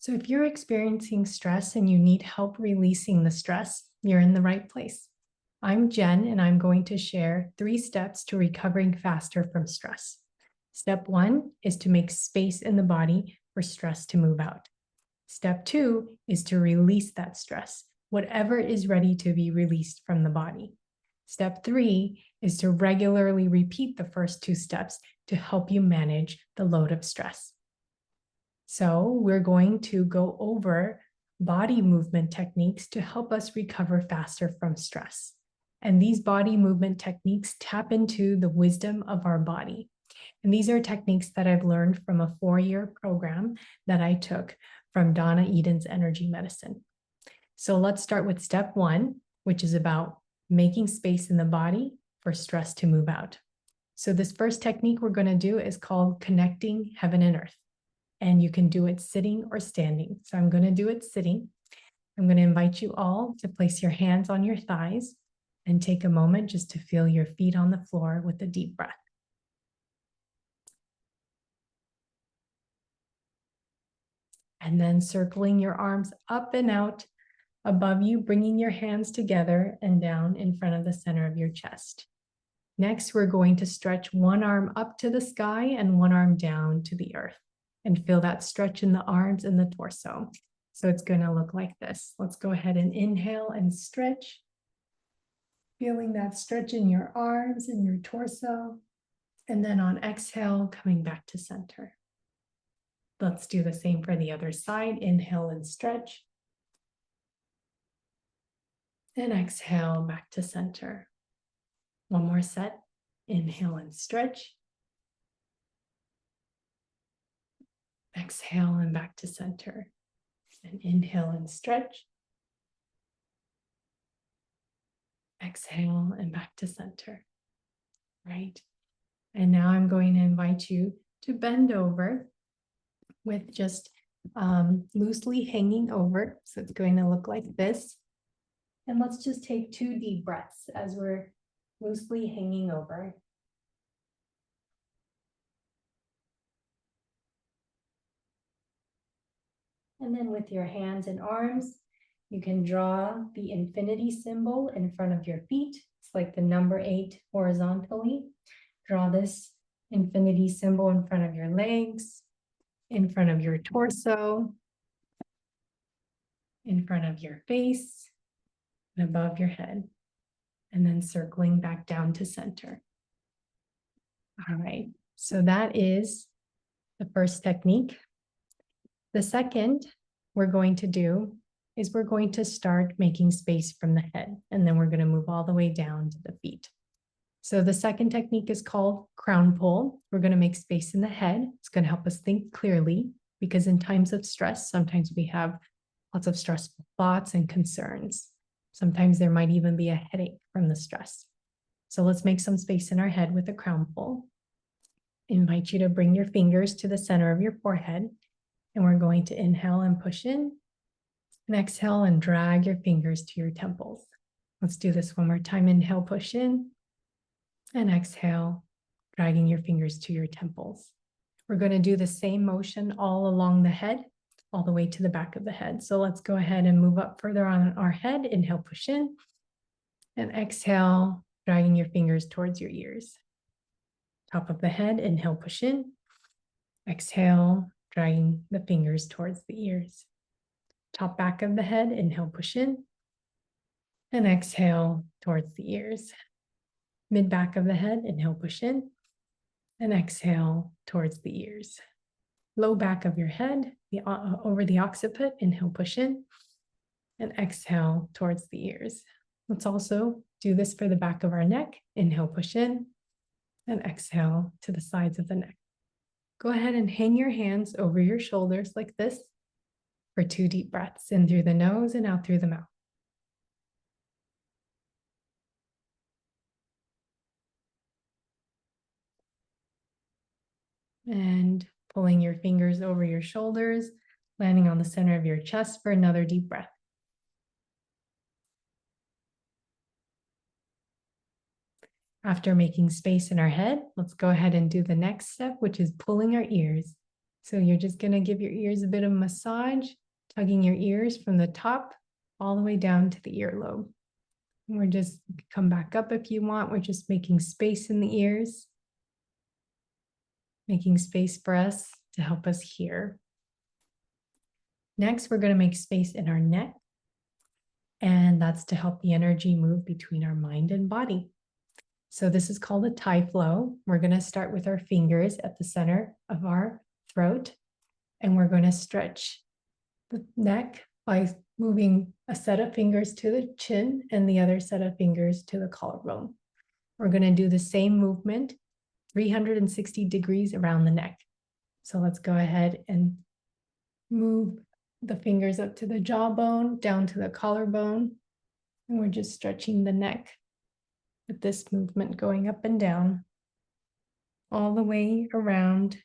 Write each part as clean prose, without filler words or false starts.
So if you're experiencing stress and you need help releasing the stress, you're in the right place. I'm Jen, and I'm going to share 3 steps to recovering faster from stress. Step 1 is to make space in the body for stress to move out. Step 2 is to release that stress, whatever is ready to be released from the body. Step 3 is to regularly repeat the first 2 steps to help you manage the load of stress. So we're going to go over body movement techniques to help us recover faster from stress. And these body movement techniques tap into the wisdom of our body. And these are techniques that I've learned from a 4-year program that I took from Donna Eden's energy medicine. So let's start with step 1, which is about making space in the body for stress to move out. So this first technique we're going to do is called connecting heaven and earth. And you can do it sitting or standing. So I'm going to do it sitting. I'm going to invite you all to place your hands on your thighs and take a moment just to feel your feet on the floor with a deep breath. And then circling your arms up and out above you, bringing your hands together and down in front of the center of your chest. Next, we're going to stretch one arm up to the sky and one arm down to the earth. And feel that stretch in the arms and the torso. So it's going to look like this. Let's go ahead and inhale and stretch. Feeling that stretch in your arms and your torso. And then on exhale, coming back to center. Let's do the same for the other side. Inhale and stretch. And exhale back to center. One more set. Inhale and stretch. Exhale and back to center. And inhale and stretch. Exhale and back to center. Right. And now I'm going to invite you to bend over with just loosely hanging over. So it's going to look like this. And let's just take 2 deep breaths as we're loosely hanging over. And then with your hands and arms, you can draw the infinity symbol in front of your feet. It's like the number 8 horizontally. Draw this infinity symbol in front of your legs, in front of your torso, in front of your face, and above your head. And then circling back down to center. All right, so that is the first technique. The second we're going to do is we're going to start making space from the head, and then we're going to move all the way down to the feet. So the second technique is called crown pull. We're going to make space in the head. It's going to help us think clearly, because in times of stress, sometimes we have lots of stressful thoughts and concerns. Sometimes there might even be a headache from the stress. So let's make some space in our head with a crown pull. I invite you to bring your fingers to the center of your forehead. And we're going to inhale and push in, and exhale and drag your fingers to your temples. Let's do this one more time. Inhale, push in, and exhale, dragging your fingers to your temples. We're going to do the same motion all along the head, all the way to the back of the head. So let's go ahead and move up further on our head. Inhale, push in, and exhale, dragging your fingers towards your ears. Top of the head, inhale, push in, exhale, dragging the fingers towards the ears. Top back of the head, inhale, push in, and exhale towards the ears. Mid back of the head, inhale, push in, and exhale towards the ears. Low back of your head, over the occiput, inhale, push in, and exhale towards the ears. Let's also do this for the back of our neck. Inhale, push in, and exhale to the sides of the neck. Go ahead and hang your hands over your shoulders like this for 2 deep breaths, in through the nose and out through the mouth. And pulling your fingers over your shoulders, landing on the center of your chest for another deep breath. After making space in our head, let's go ahead and do the next step, which is pulling our ears. So you're just gonna give your ears a bit of massage, tugging your ears from the top all the way down to the earlobe. And we're just come back up if you want. We're just making space in the ears, making space for us to help us hear. Next, we're gonna make space in our neck, and that's to help the energy move between our mind and body. So this is called a tie flow. We're gonna start with our fingers at the center of our throat, and we're gonna stretch the neck by moving a set of fingers to the chin and the other set of fingers to the collarbone. We're gonna do the same movement 360 degrees around the neck. So let's go ahead and move the fingers up to the jawbone, down to the collarbone, and we're just stretching the neck with this movement going up and down all the way around.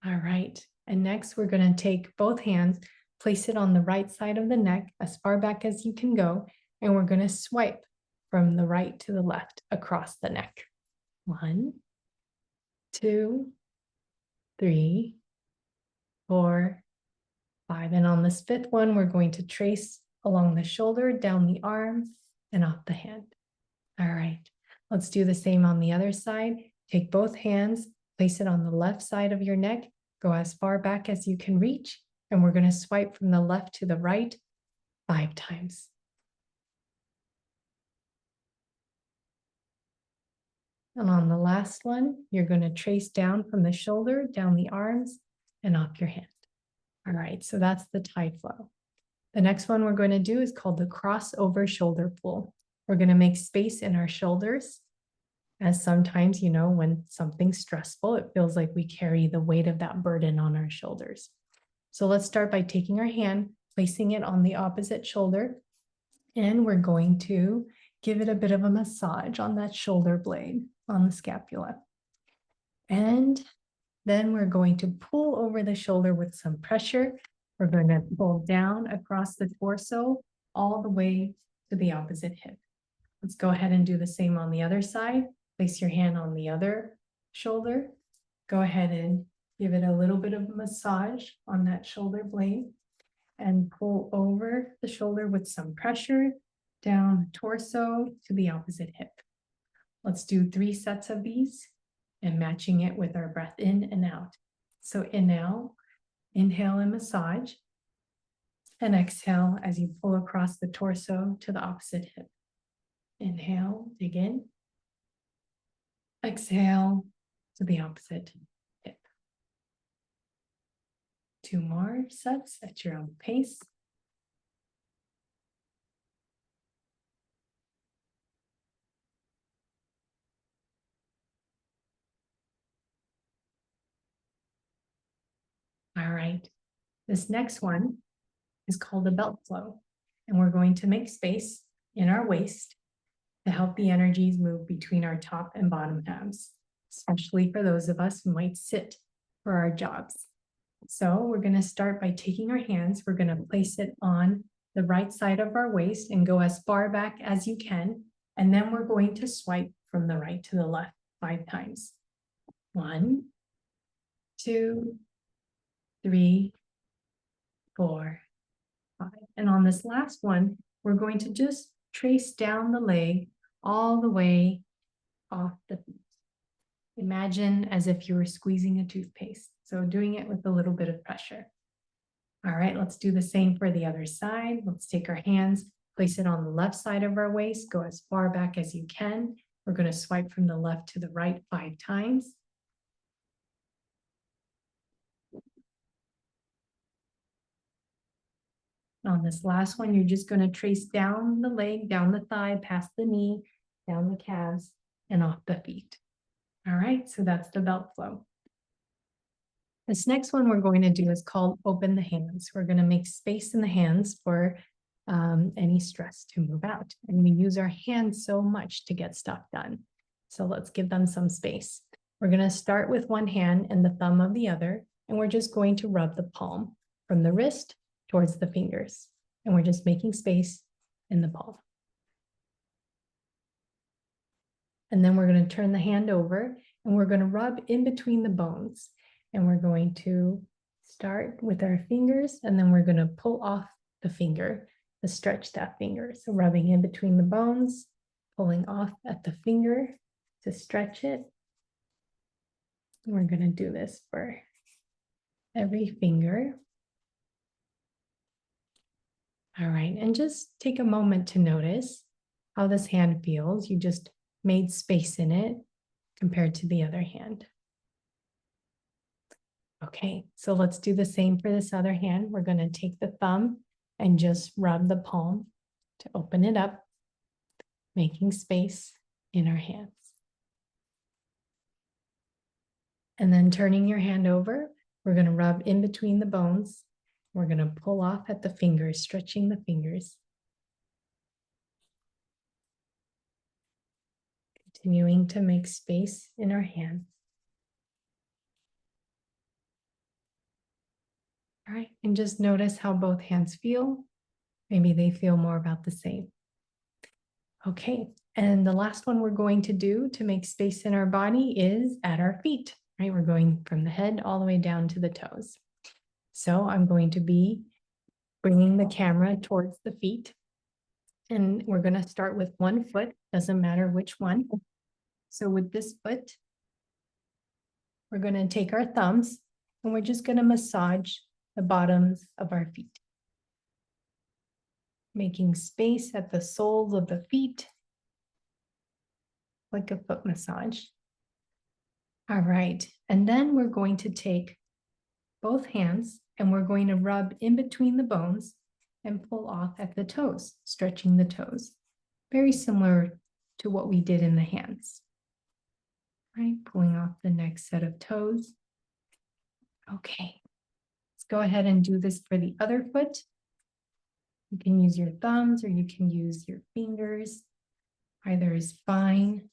All right, and next we're going to take both hands, place it on the right side of the neck as far back as you can go, and we're going to swipe from the right to the left across the neck. 1, 2, 3, 4, 5. And on this fifth one, we're going to trace along the shoulder, down the arm, and off the hand. All right, let's do the same on the other side. Take both hands, place it on the left side of your neck, go as far back as you can reach, and we're going to swipe from the left to the right 5 times. And on the last one, you're going to trace down from the shoulder, down the arms, and off your hand. All right, so that's the tie flow. The next one we're going to do is called the crossover shoulder pull. We're going to make space in our shoulders, as sometimes, you know, when something's stressful, it feels like we carry the weight of that burden on our shoulders. So let's start by taking our hand, placing it on the opposite shoulder, and we're going to give it a bit of a massage on that shoulder blade, on the scapula. And then we're going to pull over the shoulder with some pressure. We're going to pull down across the torso all the way to the opposite hip. Let's go ahead and do the same on the other side. Place your hand on the other shoulder. Go ahead and give it a little bit of massage on that shoulder blade and pull over the shoulder with some pressure down torso to the opposite hip. Let's do 3 sets of these and matching it with our breath in and out. So inhale and massage, and exhale as you pull across the torso to the opposite hip. Inhale, dig in. Exhale to the opposite hip. 2 more sets at your own pace. All right, this next one is called a belt flow, and we're going to make space in our waist to help the energies move between our top and bottom halves, especially for those of us who might sit for our jobs. So we're going to start by taking our hands, we're going to place it on the right side of our waist and go as far back as you can, and then we're going to swipe from the right to the left 5 times. 1, 2, 3, 4, 5. And on this last one, we're going to just trace down the leg all the way off the feet. Imagine as if you were squeezing a toothpaste. So doing it with a little bit of pressure. All right, let's do the same for the other side. Let's take our hands, place it on the left side of our waist, go as far back as you can. We're going to swipe from the left to the right 5 times. On this last one, you're just going to trace down the leg, down the thigh, past the knee, down the calves, and off the feet. All right, so that's the belt flow. This next one we're going to do is called open the hands. We're going to make space in the hands for any stress to move out. And we use our hands so much to get stuff done. So let's give them some space. We're going to start with one hand and the thumb of the other, and we're just going to rub the palm from the wrist towards the fingers. and we're just making space in the palm. And then we're going to turn the hand over and we're going to rub in between the bones. And we're going to start with our fingers and then we're going to pull off the finger, the stretched out finger. So rubbing in between the bones, pulling off at the finger to stretch it. We're going to do this for every finger. All right, and just take a moment to notice how this hand feels. You just made space in it compared to the other hand. Okay, so let's do the same for this other hand. We're going to take the thumb and just rub the palm to open it up, making space in our hands. And then turning your hand over, we're going to rub in between the bones. We're going to pull off at the fingers, stretching the fingers. Continuing to make space in our hands. All right, and just notice how both hands feel. Maybe they feel more about the same. Okay, and the last one we're going to do to make space in our body is at our feet, right? We're going from the head all the way down to the toes. So I'm going to be bringing the camera towards the feet. And we're going to start with one foot, doesn't matter which one. So with this foot, we're going to take our thumbs and we're just going to massage the bottoms of our feet, making space at the soles of the feet, like a foot massage. All right, and then we're going to take both hands and we're going to rub in between the bones and pull off at the toes, stretching the toes. Very similar to what we did in the hands. Right, pulling off the next set of toes. Okay, let's go ahead and do this for the other foot. You can use your thumbs or you can use your fingers. Either is fine.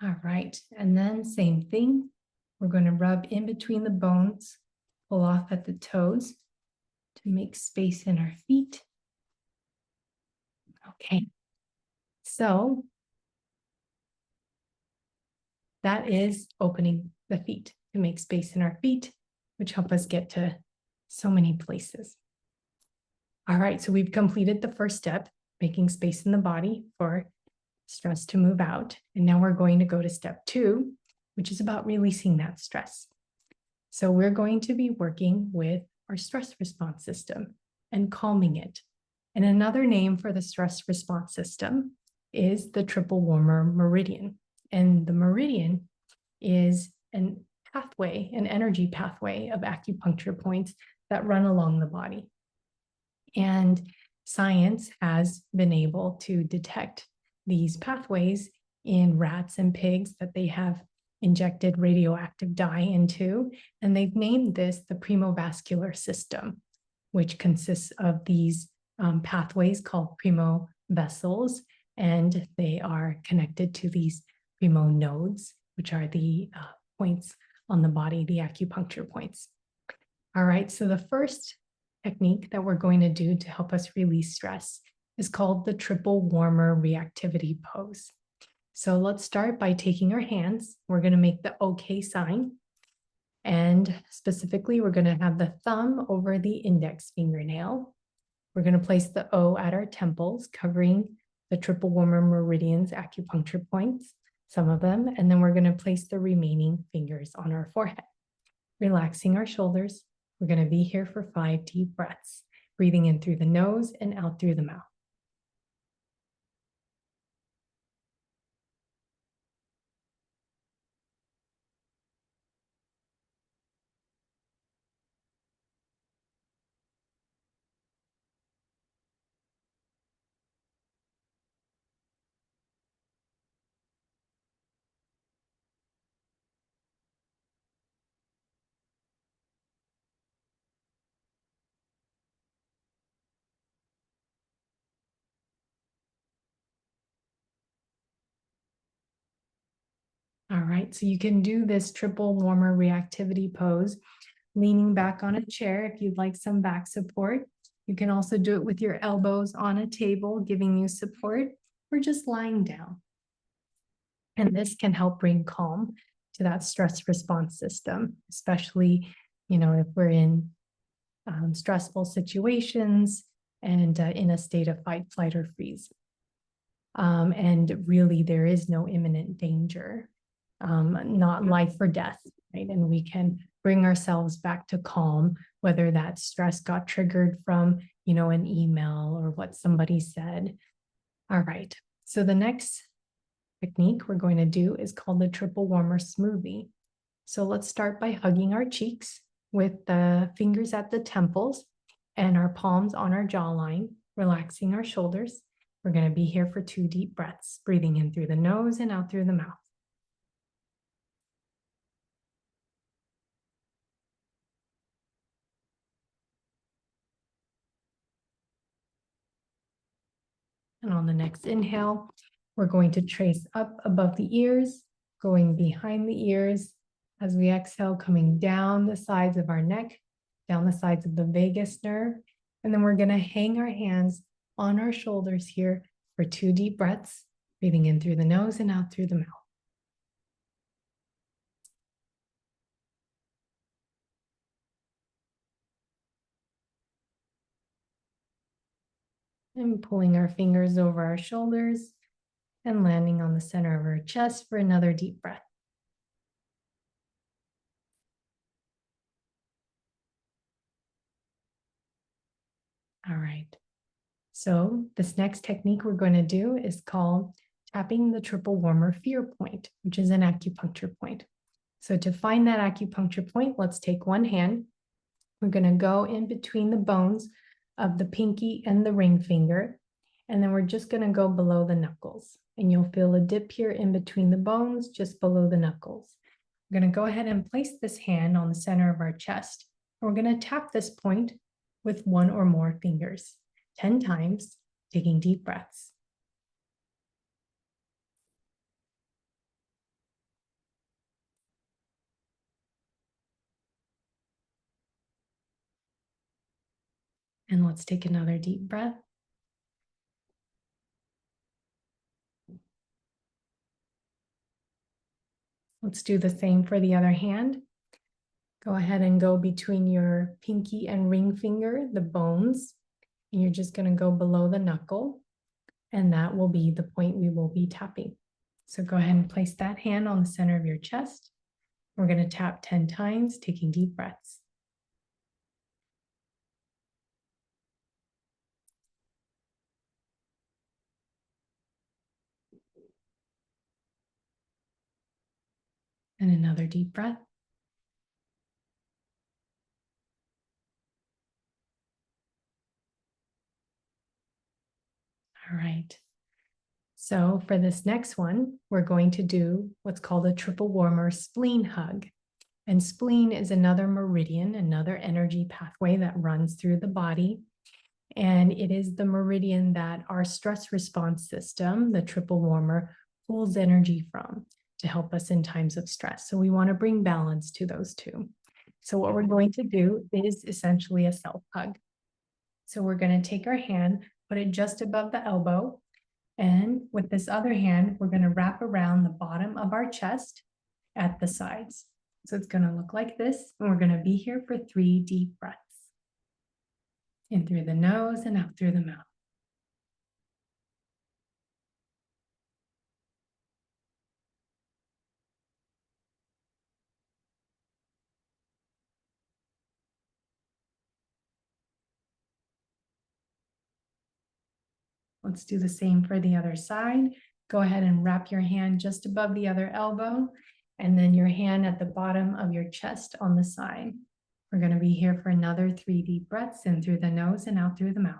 All right, and then same thing. We're going to rub in between the bones, pull off at the toes to make space in our feet. Okay, so that is opening the feet to make space in our feet, which help us get to so many places. All right, so we've completed the first step, making space in the body for stress to move out. And now we're going to go to step 2, which is about releasing that stress. So we're going to be working with our stress response system and calming it. And another name for the stress response system is the triple warmer meridian. And the meridian is an pathway, an energy pathway of acupuncture points that run along the body. And science has been able to detect these pathways in rats and pigs that they have injected radioactive dye into, and they've named this the premovascular system, which consists of these pathways called primo vessels, and they are connected to these primo nodes, which are the points on the body, the acupuncture points. All right, so the first technique that we're going to do to help us release stress is called the triple warmer reactivity pose. So let's start by taking our hands. We're going to make the OK sign. And specifically, we're going to have the thumb over the index fingernail. We're going to place the O at our temples, covering the triple warmer meridians acupuncture points, some of them. And then we're going to place the remaining fingers on our forehead, relaxing our shoulders. We're going to be here for 5 deep breaths, breathing in through the nose and out through the mouth. All right, so you can do this triple warmer reactivity pose leaning back on a chair if you'd like some back support. You can also do it with your elbows on a table, giving you support, or just lying down. And this can help bring calm to that stress response system, especially, if we're in stressful situations and in a state of fight, flight, or freeze. And really, there is no imminent danger, not life or death, right? And we can bring ourselves back to calm, whether that stress got triggered from, an email or what somebody said. All right. So the next technique we're going to do is called the triple warmer smoothie. So let's start by hugging our cheeks with the fingers at the temples and our palms on our jawline, relaxing our shoulders. We're going to be here for 2 deep breaths, breathing in through the nose and out through the mouth. And on the next inhale, we're going to trace up above the ears, going behind the ears. As we exhale, coming down the sides of our neck, down the sides of the vagus nerve. And then we're going to hang our hands on our shoulders here for 2 deep breaths, breathing in through the nose and out through the mouth. And pulling our fingers over our shoulders and landing on the center of our chest for another deep breath. All right. So this next technique we're going to do is called tapping the triple warmer fear point, which is an acupuncture point. So to find that acupuncture point, let's take one hand. We're going to go in between the bones of the pinky and the ring finger, and then we're just going to go below the knuckles. And you'll feel a dip here in between the bones, just below the knuckles. We're going to go ahead and place this hand on the center of our chest. We're going to tap this point with 1 or more fingers, 10 times, taking deep breaths. And let's take another deep breath. Let's do the same for the other hand. Go ahead and go between your pinky and ring finger, the bones, and you're just going to go below the knuckle, and that will be the point we will be tapping. So go ahead and place that hand on the center of your chest. We're going to tap 10 times, taking deep breaths. And another deep breath. All right. So for this next one, we're going to do what's called a triple warmer spleen hug. And spleen is another meridian, another energy pathway that runs through the body. And it is the meridian that our stress response system, the triple warmer, pulls energy from to help us in times of stress. So we want to bring balance to those two. So what we're going to do is essentially a self hug. So we're going to take our hand, put it just above the elbow. And with this other hand, we're going to wrap around the bottom of our chest at the sides. So it's going to look like this. And we're going to be here for 3 deep breaths. In through the nose and out through the mouth. Let's do the same for the other side. Go ahead and wrap your hand just above the other elbow, and then your hand at the bottom of your chest on the side. We're going to be here for another 3 deep breaths in through the nose and out through the mouth.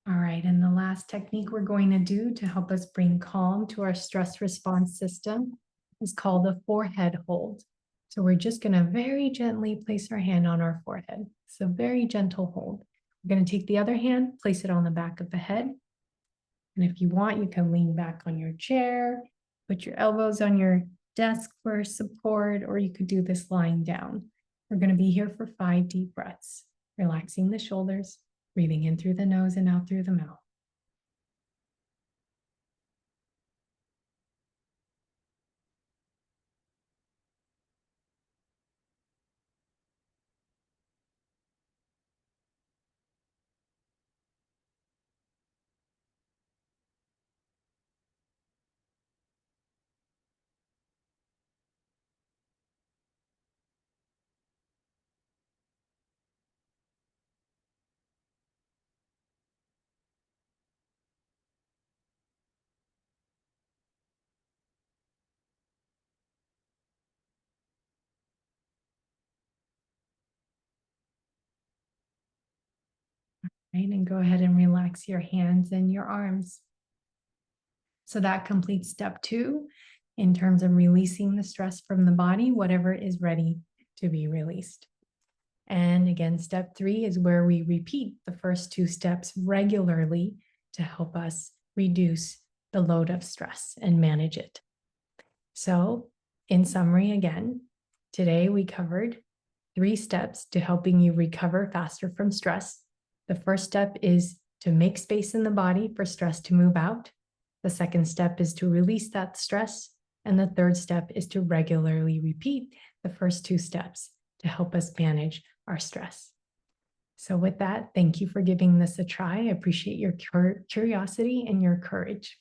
All right. right, and the last technique we're going to do to help us bring calm to our stress response system is called a forehead hold. So we're just going to very gently place our hand on our forehead. So very gentle hold. We're going to take the other hand, place it on the back of the head. And if you want, you can lean back on your chair, put your elbows on your desk for support, or you could do this lying down. We're going to be here for 5 deep breaths, relaxing the shoulders, breathing in through the nose and out through the mouth. Right, and go ahead and relax your hands and your arms. So that completes step 2 in terms of releasing the stress from the body, whatever is ready to be released. And again, step 3 is where we repeat the first 2 steps regularly to help us reduce the load of stress and manage it. So, in summary, again, today we covered 3 steps to helping you recover faster from stress. The first step is to make space in the body for stress to move out. The second step is to release that stress. And the third step is to regularly repeat the first 2 steps to help us manage our stress. So with that, thank you for giving this a try. I appreciate your curiosity and your courage.